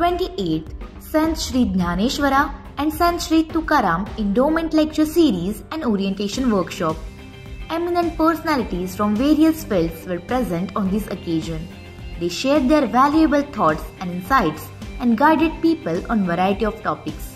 28th, Sant Shri Dnyaneshwara and Sant Shri Tukaram Endowment Lecture Series and Orientation Workshop. Eminent personalities from various fields were present on this occasion. They shared their valuable thoughts and insights and guided people on variety of topics.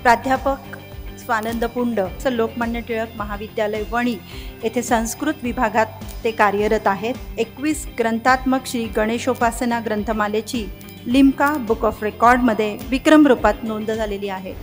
प्राध्यापक स्वानंद पुंड लोकमान्य टिळक महाविद्यालय वणी येथे संस्कृत विभागात ते कार्यरत आहेत. 21 ग्रंथात्मक Shri गणेशोपासना ग्रंथमालेची Limca book of रेकॉर्डमध्ये विक्रम रूपात नोंद झालेली आहे.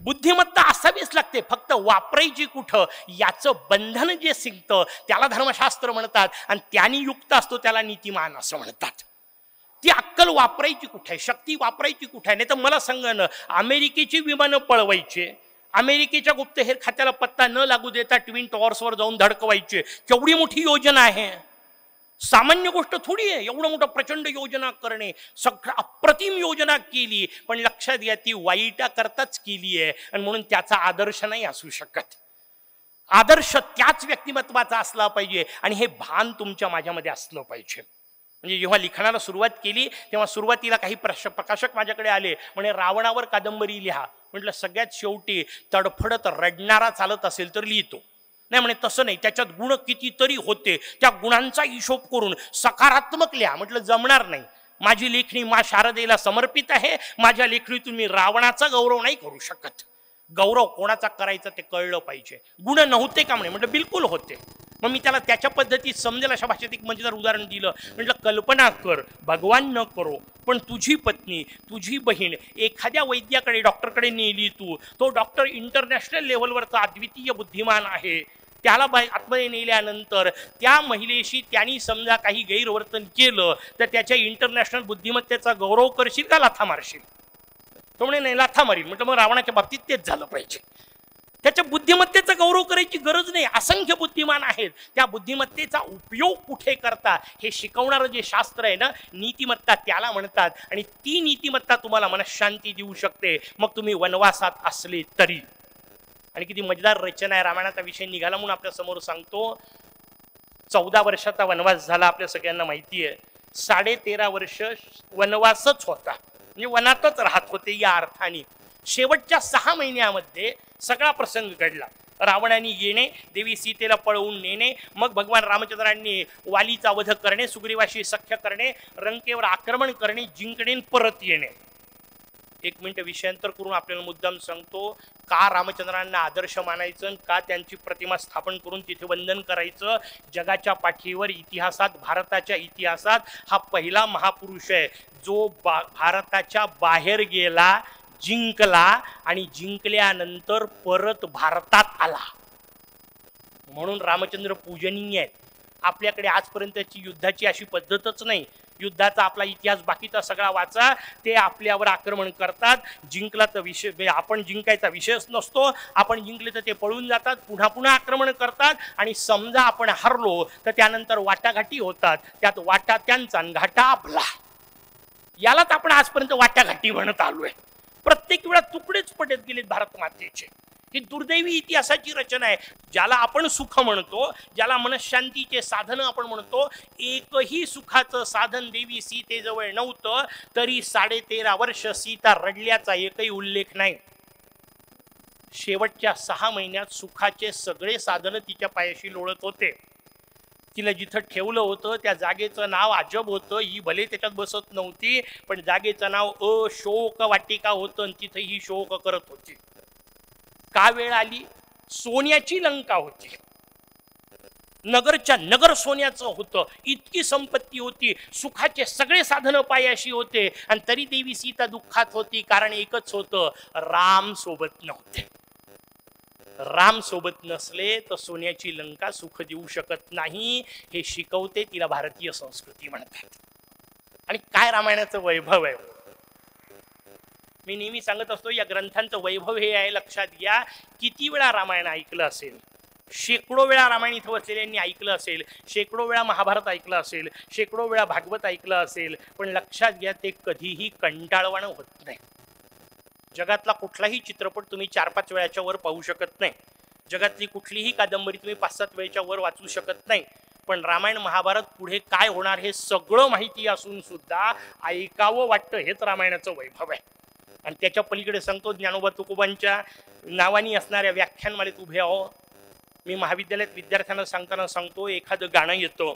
बुद्धिमत्ता असावीच लागते, फक्त वापरायची कुठं याचं बंधन जे सिंगतं त्याला धर्मशास्त्र म्हणतात आणि त्याने युक्त असतो त्याला नीतिमान असं म्हणतात. ती अक्कल वापरायची कुठे आहे, शक्ती वापरायची कुठे आहे. नाही तर मला सांगा ना, अमेरिकेची विमानं पळवायचे, अमेरिकेच्या गुप्तहेर खात्याला पत्ता न लागू देता ट्विन टॉवर्सवर जाऊन धडकवायचे, केवढी मोठी योजना आहे. सामान्य गोष्ट थोडी आहे एवढं मोठं प्रचंड योजना करणे. सगळं अप्रतिम योजना केली, पण लक्षात घ्या ती वाईटा करताच केली आहे आणि म्हणून त्याचा आदर्श नाही असू शकत. आदर्श त्याच व्यक्तिमत्वाचा असला पाहिजे आणि हे भान तुमच्या माझ्यामध्ये असलं पाहिजे. म्हणजे जेव्हा लिखाणाला सुरुवात केली तेव्हा सुरुवातीला काही प्रकाशक माझ्याकडे आले, म्हणे रावणावर कादंबरी लिहा. म्हटलं सगळ्यात शेवटी तडफडत रडणारा चालत असेल तर लिहितो. नाही म्हणे तसं नाही, त्याच्यात गुण कितीतरी होते, त्या गुणांचा हिशोब करून सकारात्मक लिहा. म्हटलं जमणार नाही, माझी लेखणी मा शारदेला समर्पित आहे. माझ्या लेखणीतून मी रावणाचा गौरव नाही करू शकत. गौरव कोणाचा करायचा ते कळलं पाहिजे. गुण नव्हते का म्हणे, म्हटलं बिलकुल होते. मग मी त्याला त्याच्या पद्धतीत समजेल अशा भाषेत एक मजेदार उदाहरण दिलं. म्हटलं कल्पना कर, भगवान न करो, पण तुझी पत्नी तुझी बहीण एखाद्या वैद्याकडे डॉक्टरकडे नेली तू, तो डॉक्टर इंटरनॅशनल लेव्हलवरचा अद्वितीय बुद्धिमान आहे. त्याला आतमध्ये नेल्यानंतर त्या महिलेशी त्यांनी समजा काही गैरवर्तन केलं तर त्याच्या इंटरनॅशनल बुद्धिमत्तेचा गौरव करशील का लाथा मारशील? तो म्हणे नाही लाथा मारील. म्हटलं मग रावणाच्या बाबतीत तेच झालं पाहिजे. त्याच्या बुद्धिमत्तेचा गौरव करायची गरज नाही. असंख्य बुद्धिमान आहेत, त्या बुद्धिमत्तेचा उपयोग कुठे करता हे शिकवणारं जे शास्त्र आहे ना, नीतिमत्ता त्याला म्हणतात. आणि ती नीतिमत्ता तुम्हाला मनःशांती देऊ शकते, मग तुम्ही वनवासात असले तरी. आणि किती मजेदार रचना आहे. रामायणाचा विषय निघाला म्हणून आपल्या समोर सांगतो. 14 वर्षाचा वनवास झाला, आपल्या सगळ्यांना माहिती आहे. 13.5 वर्ष वनवासच होता, म्हणजे वनातच राहत होते. या अर्थाने शेवटच्या 6 महिन्यामध्ये सगळा प्रसंग घडला. रावणाने येणे, देवी सीतेला पळवून नेणे, मग भगवान रामचंद्रांनी वालीचा वध करणे, सुग्रीवाशी सख्य करणे, रंकेवर आक्रमण करणे, जिंकणे, परत येणे. 1 मिनिट विषयांतर करून आपल्याला मुद्दाम सांगतो का रामचंद्रांना आदर्श मानायचं, का त्यांची प्रतिमा स्थापन करून तिथे वंदन करायचं. जगाच्या पाठीवर इतिहासात, भारताच्या इतिहासात हा पहिला महापुरुष आहे जो भारताच्या बाहेर गेला, जिंकला आणि जिंकल्यानंतर परत भारतात आला. म्हणून रामचंद्र पूजनीय आहेत. आपल्याकडे आजपर्यंतची युद्धाची अशी पद्धतच नाही. युद्धाचा आपला इतिहास बाकीचा सगळा वाचा, ते आपल्यावर आक्रमण करतात. जिंकला तर विषय, आपण जिंकायचा विषयच नसतो. आपण जिंकले तर ते पळून जातात, पुन्हा पुन्हा आक्रमण करतात. आणि समजा आपण हरलो तर त्यानंतर वाटाघाटी होतात. त्यात वाटा त्यांचा घाटा आपला. यालाच आपण आजपर्यंत वाटाघाटी म्हणत आलोय. प्रत्येक वेळा तुकडेच पडत गेलेत भारत मातेचे. ही दुर्दैवी इतिहासाची रचना आहे. ज्याला आपण सुख म्हणतो, ज्याला मनःशांतीचे साधन आपण म्हणतो, एकही सुखाचं साधन देवी सीतेजवळ नव्हतं, तरी 13.5 वर्ष सीता रडल्याचा एकही उल्लेख नाही. शेवटच्या 6 महिन्यात सुखाचे सगळे साधन तिच्या पायाशी लोळत होते. तिला जिथं ठेवलं होतं त्या जागेचं नाव अजब होतं. ही भले त्याच्यात बसत नव्हती, पण जागेचं नाव अशोक वाटिका होतं आणि तिथे ही शोक करत होती. का वेळ आली? सोन्याची लंका होती. नगरच्या नगर सोन्याचं होतं. इतकी संपत्ती होती, सुखाचे सगळे साधन पायाशी होते, आणि तरी देवी सीता दुःखात होती. कारण एकच होतं, राम सोबत नव्हते. राम सोबत नसले तर सोन्याची लंका सुख देऊ शकत नाही. हे शिकवते तिला भारतीय संस्कृती म्हणतात. आणि काय रामायणाचं वैभव आहे. मी नेहमी सांगत असतो या ग्रंथांचं वैभव हे आहे. लक्षात घ्या, किती वेळा रामायण ऐकलं असेल. शेकडो वेळा रामायण इथं बसलेल्यांनी ऐकलं असेल, शेकडो वेळा महाभारत ऐकलं असेल, शेकडो वेळा भागवत ऐकलं असेल, पण लक्षात घ्या ते कधीही कंटाळवाणं होत नाही. जगातला कुठलाही चित्रपट तुम्ही 4-5 वेळाच्या वर पाहू शकत नाही. जगातली कुठलीही कादंबरी तुम्ही 5-7 वेळेच्या वर वाचू शकत नाही. पण रामायण महाभारत पुढे काय होणार हे सगळं माहिती असून सुद्धा ऐकावं वाटतं, हेच रामायणाचं वैभव आहे. आणि त्याच्या पलीकडे सांगतो, ज्ञानोबा तुकोबांच्या नावानी असणाऱ्या व्याख्यानमालेत उभे आहो. मी महाविद्यालयात विद्यार्थ्यांना सांगताना सांगतो, एखादं गाणं येतं,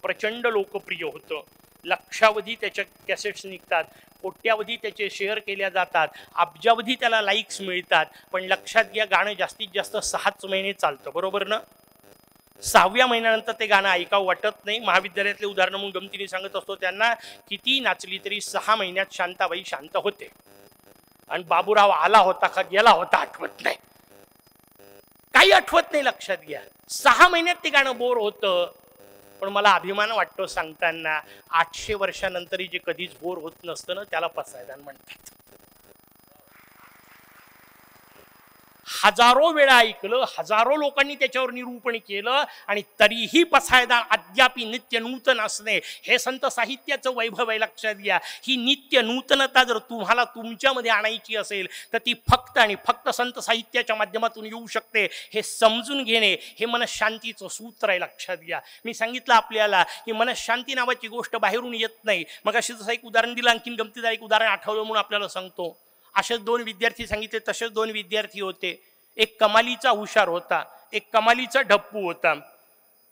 प्रचंड लोकप्रिय होतं, लक्षावधी त्याच्या कॅसेट्स निघतात, कोट्यावधी त्याचे शेअर केल्या जातात, अब्जावधी त्याला लाईक्स मिळतात, पण लक्षात घ्या गाणं जास्तीत जास्त 6 महिने चालतं, बरोबर ना? 6व्या महिन्यानंतर ते गाणं ऐकावं वाटत नाही. महाविद्यालयातले उदाहरणं म्हणून गमतीने सांगत असतो त्यांना, किती नाचली तरी 6 महिन्यात शांताबाई शांत होते. आणि बाबूराव आला होता का गेला होता आठवत नाही, काही आठवत नाही. लक्षात घ्या, 6 महिन्यात ते गाणं बोर होतं. पण मला अभिमान वाटतो सांगताना, 800 वर्षानंतरही जे कधीच बोर होत नसतं ना, त्याला पसायदान म्हणतात. हजारो वेळा ऐकलं, हजारो लोकांनी त्याच्यावर निरूपण केलं, आणि तरीही पसायदान अद्यापि नित्य नूतन असणे हे संत साहित्याचं वैभव आहे. लक्षात घ्या, ही नित्य नूतनता जर तुम्हाला तुमच्यामध्ये आणायची असेल तर ती फक्त आणि फक्त संत साहित्याच्या माध्यमातून येऊ शकते. हे समजून घेणे हे मनशांतीचं सूत्र आहे. लक्षात घ्या, मी सांगितलं आपल्याला की मनशांती नावाची गोष्ट बाहेरून येत नाही. मग अशी जसं एक उदाहरण दिलं, आणखीन गमतीदार एक उदाहरण आठवलं म्हणून आपल्याला सांगतो. असेच 2 विद्यार्थी सांगितले, तसेच 2 विद्यार्थी होते. एक कमालीचा हुशार होता, एक कमालीचा ढप्पू होता.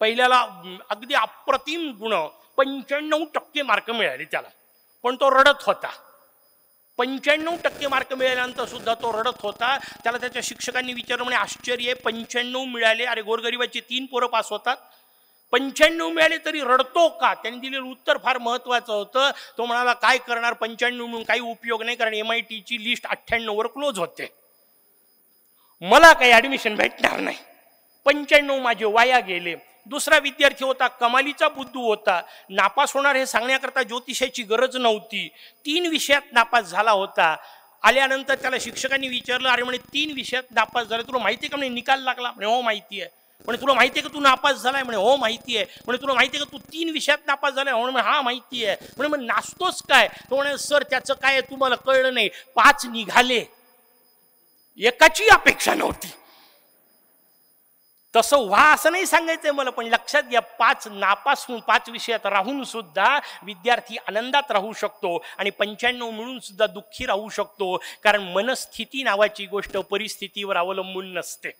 पहिल्याला अगदी अप्रतिम गुण, 95% मार्क मिळाले त्याला, पण तो रडत होता. 95% मार्क मिळाल्यानंतर सुद्धा तो रडत होता. त्याला त्याच्या शिक्षकांनी विचारलं, म्हणे आश्चर्य, 95 मिळाले, अरे गोरगरिबाची 3 पोरं पास होतात, 95 मिळाले तरी रडतो का? त्यांनी दिलेलं उत्तर फार महत्वाचं होतं. तो म्हणाला, काय करणार, 95 मिळून काही उपयोग नाही, कारण MITची लिस्ट 98वर क्लोज होते, मला काही ऍडमिशन भेटणार नाही, 95 माझे वाया गेले. दुसरा विद्यार्थी होता, कमालीचा बुद्धू होता. नापास होणार हे सांगण्याकरता ज्योतिषाची गरज नव्हती. 3 विषयात नापास झाला होता. आल्यानंतर त्याला शिक्षकांनी विचारलं, अरे म्हणे 3 विषयात नापास झाले, तुला माहिती आहे का? म्हणे निकाल लागला. म्हणे हो माहिती आहे. म्हणे तुला माहिती आहे का तू नापास झालाय? म्हणे हो माहिती आहे. म्हणे तुला माहिती आहे का तू 3 विषयात नापास झालाय? म्हणे हा माहिती आहे. म्हणे मग नाचतोस काय? तो म्हणे सर त्याचं काय तुम्हाला कळलं नाही, 5 निघाले, एकाची अपेक्षा नव्हती. तसं व्हा असं नाही सांगायचंय मला, पण लक्षात घ्या, 5 नापास होऊन 5 विषयात राहून सुद्धा विद्यार्थी आनंदात राहू शकतो आणि 95 मिळून सुद्धा दुःखी राहू शकतो. कारण मनस्थिती नावाची गोष्ट परिस्थितीवर अवलंबून नसते,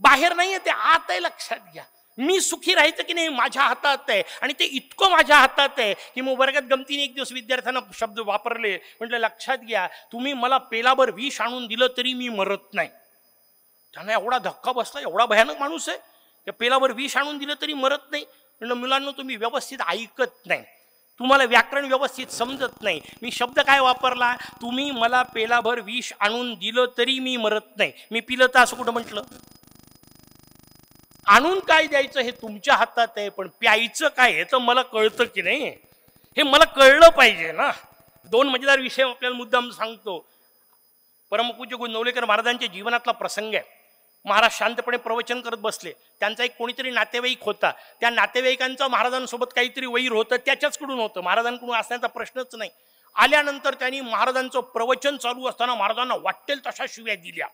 बाहेर नाहीये, ते आत आहे. लक्षात घ्या, मी सुखी राहायचं की नाही माझ्या हातात आहे, आणि ते इतकं माझ्या हातात आहे की मग वर्गात गमतीने एक दिवस विद्यार्थ्यांना शब्द वापरले. म्हटलं लक्षात घ्या, तुम्ही मला पेलाभर विष आणून दिलं तरी मी मरत नाही. त्यांना एवढा धक्का बसला, एवढा भयानक माणूस आहे, त्या पेलाभर विष आणून दिलं तरी मरत नाही. म्हटलं मुलांना तुम्ही व्यवस्थित ऐकत नाही, तुम्हाला व्याकरण व्यवस्थित समजत नाही. मी शब्द काय वापरला, तुम्ही मला पेलाभर विष आणून दिलं तरी मी मरत नाही. मी पिलं तर असं कुठं म्हटलं? आणून काय द्यायचं हे तुमच्या हातात आहे, पण प्यायचं काय हे तर मला कळतं की नाही, हे मला कळलं पाहिजे ना. 2 मजेदार विषय आपल्याला मुद्दाम सांगतो. परमपूज्य गुणनवलेकर महाराजांच्या जीवनातला प्रसंग आहे. महाराज शांतपणे प्रवचन करत बसले. त्यांचा एक कोणीतरी नातेवाईक होता. त्या नातेवाईकांचं महाराजांसोबत काहीतरी वैर होतं, त्याच्याचकडून होतं, महाराजांकडून असण्याचा प्रश्नच नाही. आल्यानंतर त्यांनी महाराजांचं प्रवचन चालू असताना महाराजांना वाटेल तशा शिव्या दिल्या.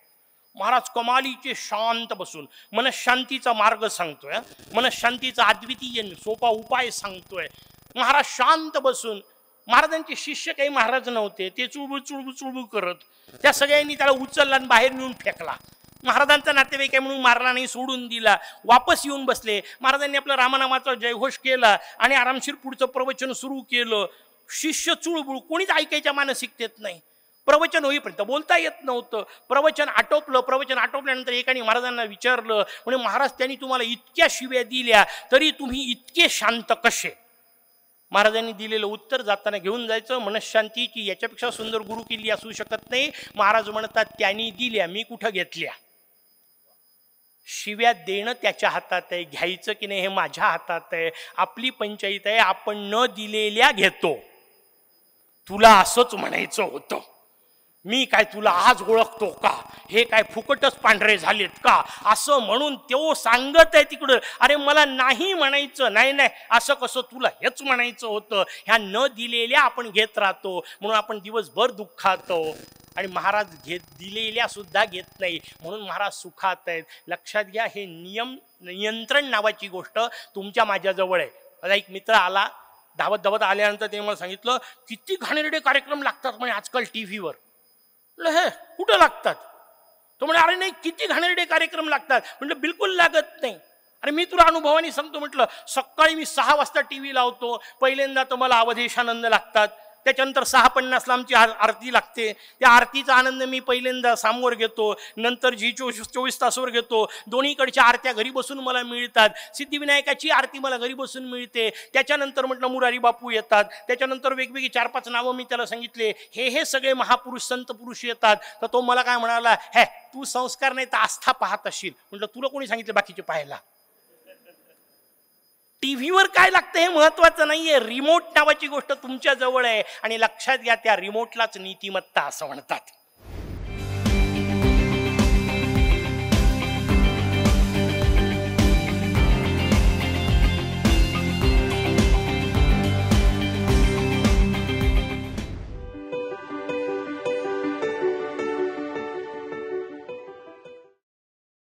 महाराज कमालीचे शांत बसून मनशांतीचा मार्ग सांगतोय, मनशांतीचा अद्वितीय सोपा उपाय सांगतोय. महाराज शांत बसून, महाराजांचे शिष्य काही महाराज नव्हते, ते चुळबुळ चुळबुळ चुळबुळ करत, त्या सगळ्यांनी त्याला उचलला आणि बाहेर नेऊन फेकला. महाराजांचा नातेवाईक आहे म्हणून मारला नाही, सोडून दिला. वापस येऊन बसले. महाराजांनी आपलं रामनामाचा जयघोष केला आणि आरामशीर पुढचं प्रवचन सुरू केलं. शिष्य चुळबुळ, कोणीच ऐकायच्या मानसिकतेत नाही. प्रवचन होईपर्यंत बोलता येत नव्हतं. प्रवचन आटोपलं. प्रवचन आटोपल्यानंतर एकाने महाराजांना विचारलं, म्हणजे महाराज त्यांनी तुम्हाला इतक्या शिव्या दिल्या तरी तुम्ही इतके शांत कसे? महाराजांनी दिलेलं उत्तर जाताना घेऊन जायचं, मनशांतीची याच्यापेक्षा सुंदर गुरु किल्ली असू शकत नाही. महाराज म्हणतात त्यांनी दिल्या, मी कुठं घेतल्या? शिव्या देणं त्याच्या हातात आहे, घ्यायचं की नाही हे माझ्या हातात आहे. आपली पंचायत आहे, आपण न दिलेल्या घेतो. तुला असंच म्हणायचं होतं, मी काय तुला आज ओळखतो का? हे काय फुकटच पांढरे झालेत का? असं म्हणून तो सांगत आहे तिकडं, अरे मला नाही म्हणायचं, नाही नाही असं कसं, तुला हेच म्हणायचं होतं. ह्या न दिलेल्या आपण घेत राहतो, म्हणून आपण दिवसभर दुःखातो. आणि महाराज दिलेल्या सुद्धा घेत नाही, म्हणून महाराज सुखात आहेत. लक्षात घ्या, हे नियंत्रण नावाची गोष्ट तुमच्या माझ्याजवळ आहे. माझा एक मित्र आला, धावत धावत आल्यानंतर ते मला सांगितलं, किती घाणेरडे कार्यक्रम लागतात म्हणे आजकाल टीव्हीवर. म्हटलं हे कुठं लागतात? तो म्हणे अरे नाही, किती घाणेरडे कार्यक्रम लागतात. म्हटलं बिलकुल लागत नाही. अरे मी तुला अनुभवाने सांगतो. म्हटलं सकाळी मी 6 वाजता टीव्ही लावतो. पहिल्यांदा तर मला अवधेशानंद लागतात, त्याच्यानंतर 6:50ला आमची आरती लागते. त्या आरतीचा आनंद मी पहिल्यांदा सामोर घेतो, नंतर 24 तासावर घेतो. दोन्हीकडच्या आरत्या घरी बसून मला मिळतात. सिद्धिविनायकाची आरती मला घरी बसून मिळते. त्याच्यानंतर म्हटलं मुरारी बापू येतात. त्याच्यानंतर वेगवेगळी 4-5 नावं मी त्याला सांगितले. हे सगळे महापुरुष संत पुरुष येतात. तर तो मला काय म्हणाला, हे तू संस्कार नाही तर आस्था पाहत असशील. म्हटलं तुला कोणी सांगितलं बाकीचे पाहायला? टीव्हीवर काय लागतं हे महत्वाचं नाहीये. रिमोट नावाची गोष्ट तुमच्या जवळ आहे आणि लक्षात घ्या, त्या रिमोटलाच नीतिमत्ता असं म्हणतात.